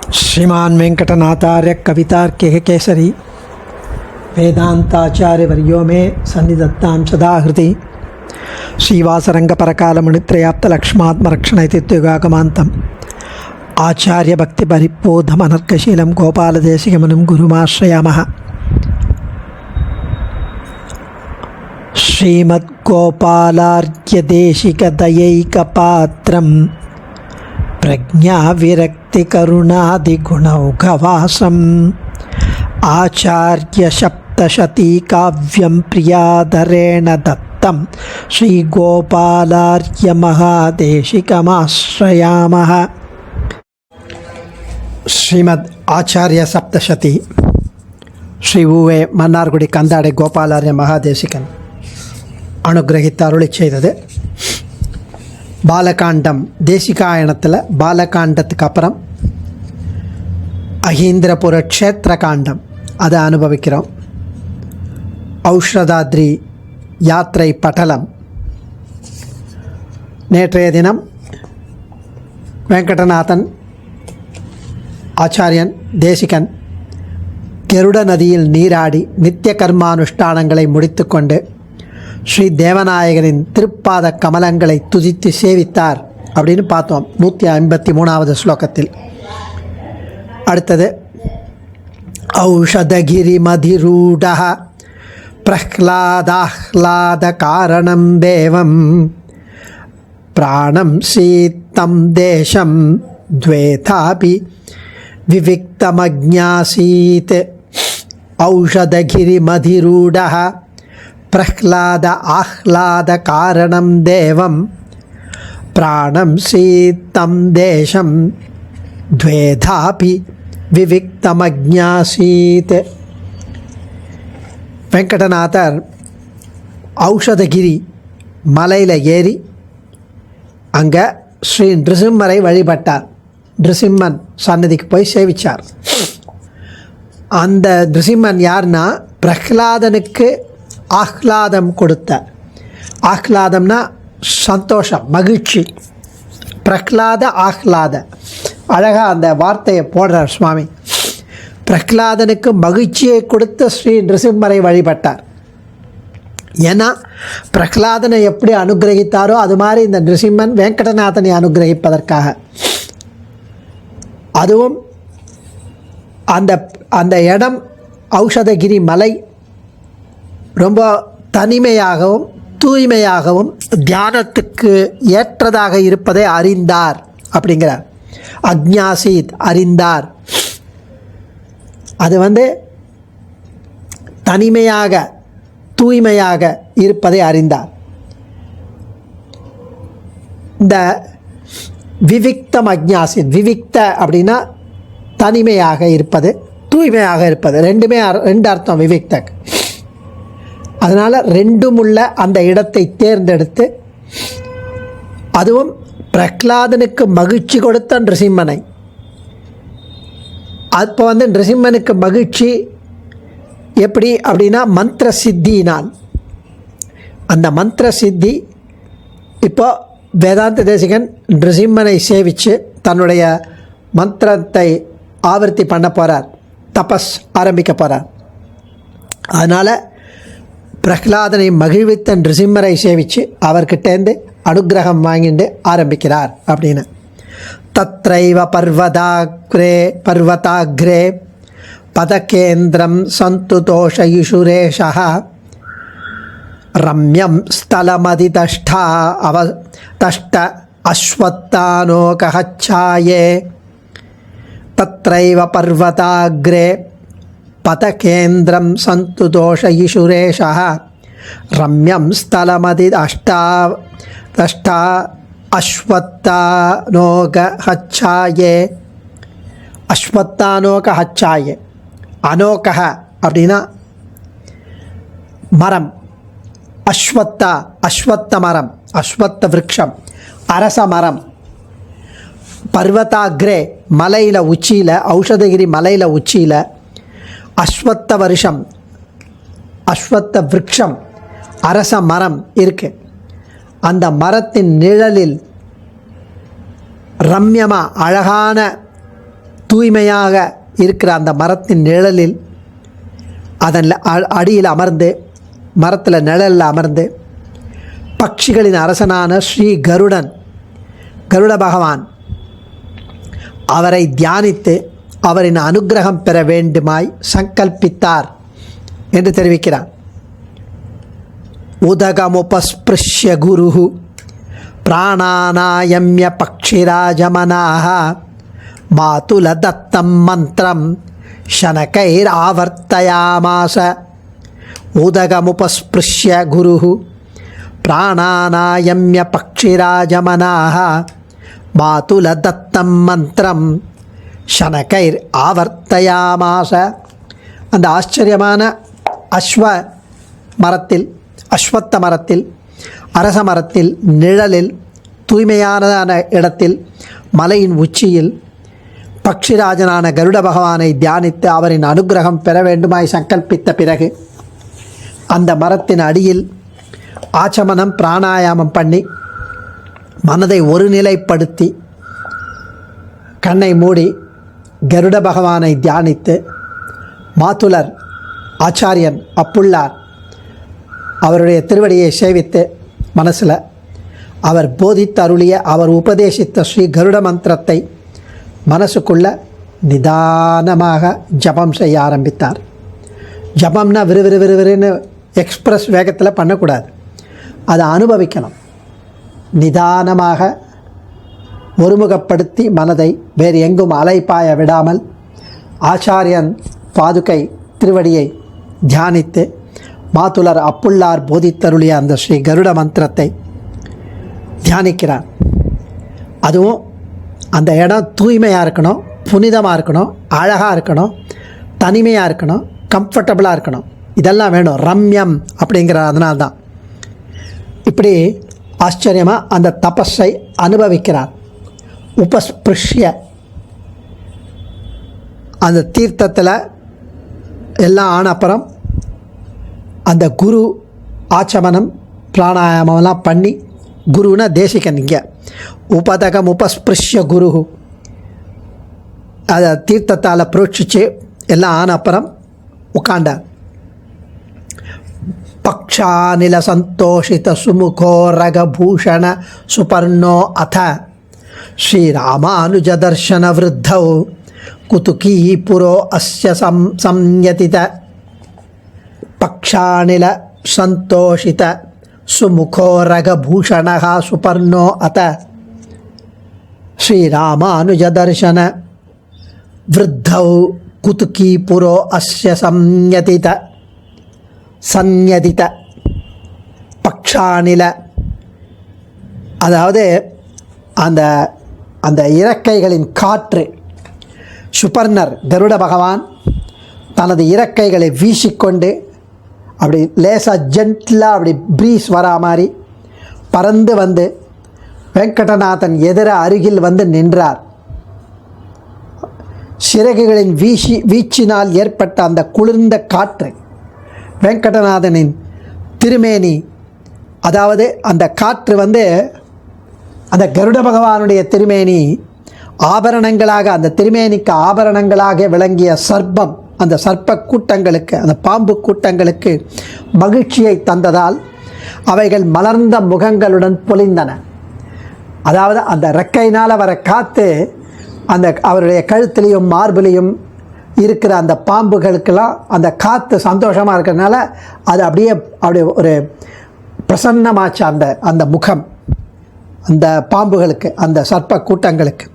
श्रीमान वेंकटनाथार्य कवितार्किक केसरी वेदांताचार्य वर्यो में सन्निधत्तां सदा हृदि श्रीवासरंग परकाल मुनित्रयाप्त लक्ष्मात्मरक्षण इत्युगागमान्तम् आचार्य भक्ति परिपोधम अनर्कशीलं गोपालदेशिकमुनिं गुरुमाश्रयामः। श्रीमद्गोपालार्घ्यदेशिकदयैकपात्रं प्रज्ञाविरक्तिकरुणादिगुणौघवासम् आचार्यसप्तशतीकाव्यं प्रियादरेण दत्तं श्रीगोपालार्घ्यमहादेशिकमाश्रयामः। श्रीमद् आचार्य सप्तशती श्री ஊவே மன்னார்குடி கந்தாடை கோபாலார்ய மகாதேசிகன் அனுகிரகித்து அருளி செய்தது. பாலகாண்டம் தேசிகாயணத்தில் பாலகாண்டத்துக்கு அப்புறம் அஹீந்திரபுர க்ஷேத்திர காண்டம் அதை அனுபவிக்கிறோம். ஔஷதாத்ரி யாத்திரை பட்டலம். நேற்றைய தினம் வெங்கடநாதன் ஆச்சாரியன் தேசிகன் கருட நதியில் நீராடி நித்திய கர்மானுஷ்டானங்களை முடித்து கொண்டு ஸ்ரீ தேவநாயகனின் திருப்பாத கமலங்களை துதித்து சேவித்தார் அப்படின்னு பார்த்தோம் 153வது ஸ்லோகத்தில். அடுத்தது ஔஷதகிரி மதிரூட பிரஹ்லாதாஹ்லாத காரணம் தேவம் பிராணம் சீத்தம் தேசம் த்வேதாபி விவிக்தமஜ்ஞாசீத். ஔஷதகிரி மதிரூட பிரஹ்லாத ஆஹ்லாத காரணம் தேவம் பிராணம் சீத்தம் தேசம் த்வேதாபி விவிக்தமஜ்ஞாசீத். வெங்கடநாதர் ஔஷதகிரி மலையில் ஏறி அங்கே ஸ்ரீ நிருசிம்மரை வழிபட்டார். நிருசிம்மன் சன்னதிக்கு போய் சேவிச்சார். அந்த நிருசிம்மன் யார்னா பிரஹ்லாதனுக்கு ஆஹ்லாதம் கொடுத்த, ஆஹ்லாதம்னா சந்தோஷம் மகிழ்ச்சி, பிரஹ்லாத ஆஹ்லாத அழகாக அந்த வார்த்தையை போடுறார் சுவாமி. பிரஹ்லாதனுக்கு மகிழ்ச்சியை கொடுத்த ஸ்ரீ நிருசிம்மரை வழிபட்டார். ஏன்னா பிரஹ்லாதனை எப்படி அனுகிரகித்தாரோ அது மாதிரி இந்த நிருசிம்மன் வெங்கடநாதனை அனுகிரகிப்பதற்காக. அதுவும் அந்த அந்த இடம் ஔஷதகிரி மலை ரொம்ப தனிமையாகவும் தூய்மையாகவும் தியானத்துக்கு ஏற்றதாக இருப்பதை அறிந்தார் அப்படிங்கிறார். அக்ஞாசீத் அறிந்தார். அது தனிமையாக தூய்மையாக இருப்பதை அறிந்தார். இந்த விவிக்தம் அக்ஞாசித், விவிக்த அப்படின்னா தனிமையாக இருப்பது, தூய்மையாக இருப்பது, ரெண்டு அர்த்தம் விவிக்தக். அதனால் ரெண்டும் உள்ள அந்த இடத்தை தேர்ந்தெடுத்து, அதுவும் பிரஹ்லாதனுக்கு மகிழ்ச்சி கொடுத்த நிருசிம்மனை. அப்போ நிருசிம்மனுக்கு மகிழ்ச்சி எப்படி அப்படின்னா மந்திர சித்தியினால். அந்த மந்திர சித்தி இப்போ வேதாந்த தேசிகன் நிருசிம்மனை சேவித்து தன்னுடைய மந்திரத்தை ஆவர்த்தி பண்ண போகிறார், தபஸ் ஆரம்பிக்க போகிறார். அதனால் பிரஹ்லாதனை மகிழ்வித்த நிருசிம்மரை சேவித்து அவர்கிட்டேருந்து அனுகிரகம் வாங்கிட்டு ஆரம்பிக்கிறார் அப்படின்னு. தத்ரைவ பர்வதாக்ரே பதகேந்திரம் சந்துதோஷயுஷுரேஷः ரம்யம் ஸ்தலமதிதஷ்டா தஷ்ட அஸ்வத்தானோகஹச்சாயே. தத்ரைவ பர்வதாக்ரே பதகேந்திரம் சந்துதோஷயுஷுரேஷः ரம்யம் ஸ்தலமதிதஷ்டா தஷ்டா அஸ்வத்தானோகஹச்சாயே. அஸ்வத்தானோகஹச்சாயே. அனோகஹ அப்படின்னா மரம். அஸ்வத்தா அஸ்வத்த மரம், அஸ்வத்த விருட்சம், அரச மரம். பர்வதாக்ரே மலையில் உச்சியில், ஔஷதகிரி மலையில் உச்சியில் அஸ்வத்த வருஷம், அஸ்வத்த விருட்சம், அரச மரம் இருக்கு. அந்த மரத்தின் நிழலில் ரம்யமாக அழகான தூய்மையாக இருக்கிற அந்த மரத்தின் நிழலில் அதன் அடியில் அமர்ந்து, மரத்தில் நிழலில் அமர்ந்து பட்சிகளின் அரசனான ஸ்ரீ கருட பகவான் அவரை தியானித்து அவரின் அனுக்கிரகம் பெற வேண்டுமாய் சங்கல்பித்தார் என்று தெரிவிக்கிறார். உதகமுபஸ்பிருஷ்ய குரு பிராணாநாயம்ய பக்ஷிராஜமனாக மாதுல தத்தம் மந்திரம் ஷனகைர் ஆவர்த்தயாமாச. உதகமுபஸ்பிருஷ்ய குரு பிராணாநாயம்ய பக்ஷிராஜமனாக மாதுல தத்தம் மந்திரம் ஷனகைர் ஆவர்த்தயாமாச. அந்த ஆச்சரியமான அஸ்வத்த மரத்தில் அரச மரத்தில் நிழலில் தூய்மையானதான இடத்தில் மலையின் உச்சியில் பக்ஷிராஜனான கருட பகவானை தியானித்து அவரின் அனுக்கிரகம் பெற வேண்டுமாய் சங்கல்பித்த பிறகு அந்த மரத்தின் அடியில் ஆச்சமனம் பிராணாயாமம் பண்ணி மனதை ஒருநிலைப்படுத்தி கண்ணை மூடி கருட பகவானை தியானித்து மாதுலர் ஆச்சாரியன் அப்புள்ளார் அவருடைய திருவடியை சேவித்து மனசில் அவர் போதித்து அருளிய அவர் உபதேசித்த ஸ்ரீ கருட மந்திரத்தை மனசுக்குள்ள நிதானமாக ஜபம் செய்ய ஆரம்பித்தார். ஜபம்னா விறுவிறுன்னு எக்ஸ்பிரஸ் வேகத்தில் பண்ணக்கூடாது, அதை அனுபவிக்கணும். நிதானமாக ஒருமுகப்படுத்தி மனதை வேறு எங்கும் அலைப்பாய விடாமல் ஆச்சாரியன் பாதுகை திருவடியை தியானித்து மாதுலர் அப்புள்ளார் போதித்தருளிய அந்த ஸ்ரீ கருட மந்திரத்தை தியானிக்கிறார். அதுவும் அந்த இடம் தூய்மையாக இருக்கணும், புனிதமாக இருக்கணும், அழகாக இருக்கணும், தனிமையாக இருக்கணும், கம்ஃபர்டபுளாக இருக்கணும். இதெல்லாம் வேணும் ரம்யம் அப்படிங்கிற. அதனால்தான் இப்படி ஆச்சரியமாக அந்த தபஸை அனுபவிக்கிறார். உபஸ்பிருஷ்ய அந்த தீர்த்தத்தில் எல்லாம் ஆன அப்புறம் அந்த குரு ஆச்சமனம் பிராணாயாமம்லாம் பண்ணி, குருன்னா தேசிகன், இங்கே உபதகம் உபஸ்பிருஷ்ய குரு அதை தீர்த்தத்தால் புரோட்சிச்சு எல்லாம் ஆன அப்புறம் உட்காண்டார். பக்ஷாநில சந்தோஷித சுமுகோ ரகபூஷண சுபர்ணோ அத ஸ்ரீராமானுஜ தர்ஷன விருத்தௌ குதுகீ புரோ அஸ்ய சம்யதித. பக்ஷாநில சந்தோஷித சுமுகோ ரகபூஷண சுபர்ணோ அத ஸ்ரீராமானுஜ தர்ஷன விருத்தௌ குதுகீ புரோ அஸ்ய சம்யதித. சந்யதித பக்ஷாநில, அதாவது அந்த அந்த இறக்கைகளின் காற்று. சுபர்ணர் கருட பகவான் தனது இறக்கைகளை வீசிக்கொண்டு அப்படி லேசாக ஜென்டிலாக அப்படி ப்ரீஸ் வரா மாதிரி பறந்து வந்து வெங்கடநாதன் அருகில் வந்து நின்றார். சிறகுகளின் வீச்சினால் ஏற்பட்ட அந்த குளிர்ந்த காற்று வெங்கடநாதனின் திருமேனி, அதாவது அந்த காற்று வந்து அந்த கருட பகவானுடைய திருமேனி ஆபரணங்களாக, அந்த திருமேனிக்கு ஆபரணங்களாக விளங்கிய சர்ப்பம், அந்த சர்ப்ப கூட்டங்களுக்கு, அந்த பாம்பு கூட்டங்களுக்கு மகிழ்ச்சியை தந்ததால் அவைகள் மலர்ந்த முகங்களுடன் பொலிந்தன. அதாவது அந்த ரெக்கையினால் வர காற்று அந்த அவருடைய கழுத்துலேயும் மார்பிலையும் இருக்கிற அந்த பாம்புகளுக்கெல்லாம் அந்த காற்று சந்தோஷமாக இருக்கிறதுனால அது அப்படியே ஒரு பிரசன்னமாச்சு அந்த அந்த முகம் அந்த பாம்புகளுக்கு, அந்த சர்ப்ப கூட்டங்களுக்கு.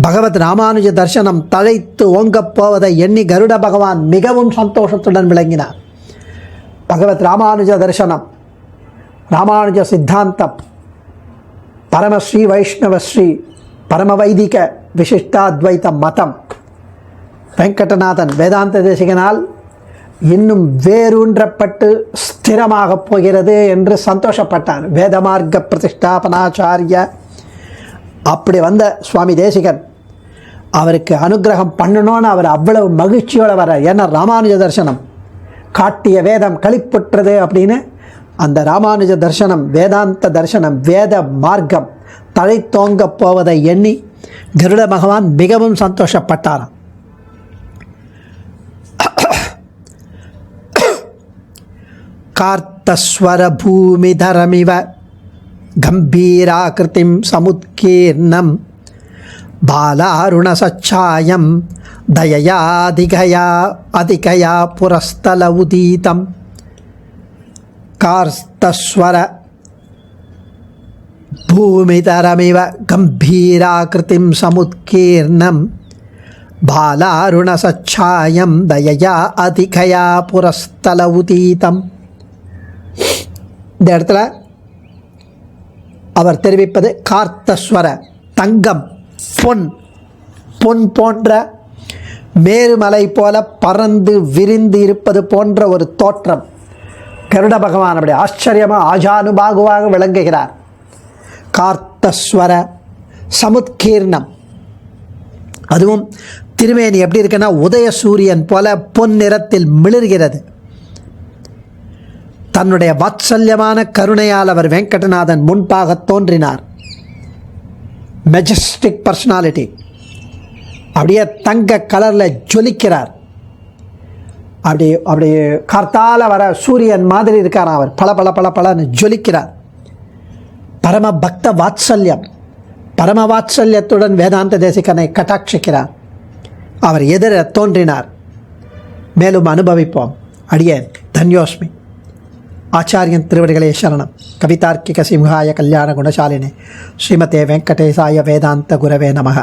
பகவத் ராமானுஜ தர்சனம் தழைத்து ஓங்கப் போவதை எண்ணி கருட பகவான் மிகவும் சந்தோஷத்துடன் விளங்கினார். பகவத் ராமானுஜ தர்சனம், ராமானுஜ சித்தாந்தம், பரமஸ்ரீ வைஷ்ணவஸ்ரீ பரம வைதிக விசிஷ்டாத்வைத மதம் வெங்கடநாதன் வேதாந்த தேசிகனால் இன்னும் வேரூன்றப்பட்டு ஸ்திரமாக போகிறது என்று சந்தோஷப்பட்டார். வேதமார்க்க பிரதிஷ்டாபனாச்சாரிய அப்படி வந்த சுவாமி தேசிகன் அவருக்கு அனுகிரகம் பண்ணணும்னு அவர் அவ்வளவு மகிழ்ச்சியோடு வர்றார். ஏன்னா ராமானுஜ தர்சனம் காட்டிய வேதம் களிப்புற்றது அப்படின்னு அந்த ராமானுஜ தர்சனம், வேதாந்த தர்சனம், வேத மார்க்கம் தழைத்தோங்க போவதை எண்ணி கருட பகவான் மிகவும் சந்தோஷப்பட்டாராம். கார்த்தஸ்வர பூமிதரமிவ கம்பீராகிருதிம் சமுத்கீர்ணம் பாலாருணசச்சாயம் தயயா அதிகயா புரஸ்தல உதீதம். கார்த்தஸ்வர பூமிதரமிவ கம்பீராகிருதிம் சமுத்கீர்ணம் பாலாருணசச்சாயம் தயயா அதிகயா புரஸ்தல உதீதம். இந்த இடத்துல அவர் தெரிவிப்பது கார்த்தஸ்வர, தங்கம், பொன் போன்ற மேருமலை போல பறந்து விரிந்து இருப்பது போன்ற ஒரு தோற்றம். கருட பகவான் அப்படி ஆச்சரியமாக ஆஜானுபாகுவாக விளங்குகிறார். கார்த்தஸ்வர சமுத்கீர்ணம், அதுவும் திருமேனி எப்படி இருக்குன்னா உதய சூரியன் போல பொன் நிறத்தில் மிளிர்கிறது. தன்னுடைய வாத்சல்யமான கருணையால் அவர் வெங்கடநாதன் முன்பாக தோன்றினார். மெஜஸ்டிக் பர்சனாலிட்டி, அப்படியே தங்க கலரில் ஜொலிக்கிறார். அப்படி கார்த்தால வர சூரியன் மாதிரி இருக்கார். அவர் பல ஜொலிக்கிறார். பரம பக்த வாத்சல்யம், பரம வாத்சல்யத்துடன் வேதாந்த தேசிகனை கட்டாட்சிக்கிறார். அவர் எதிர தோன்றினார். மேலும் அனுபவிப்போம். அடியேன் தன்யோஸ்மி. ஆச்சாரியன் திருவடிகளே சரணம். கவிதார்க்கிக சிம்ஹாய கல்யாண குணசாலினே ஸ்ரீமதே வெங்கடேசாய வேதாந்த குரவே நமக.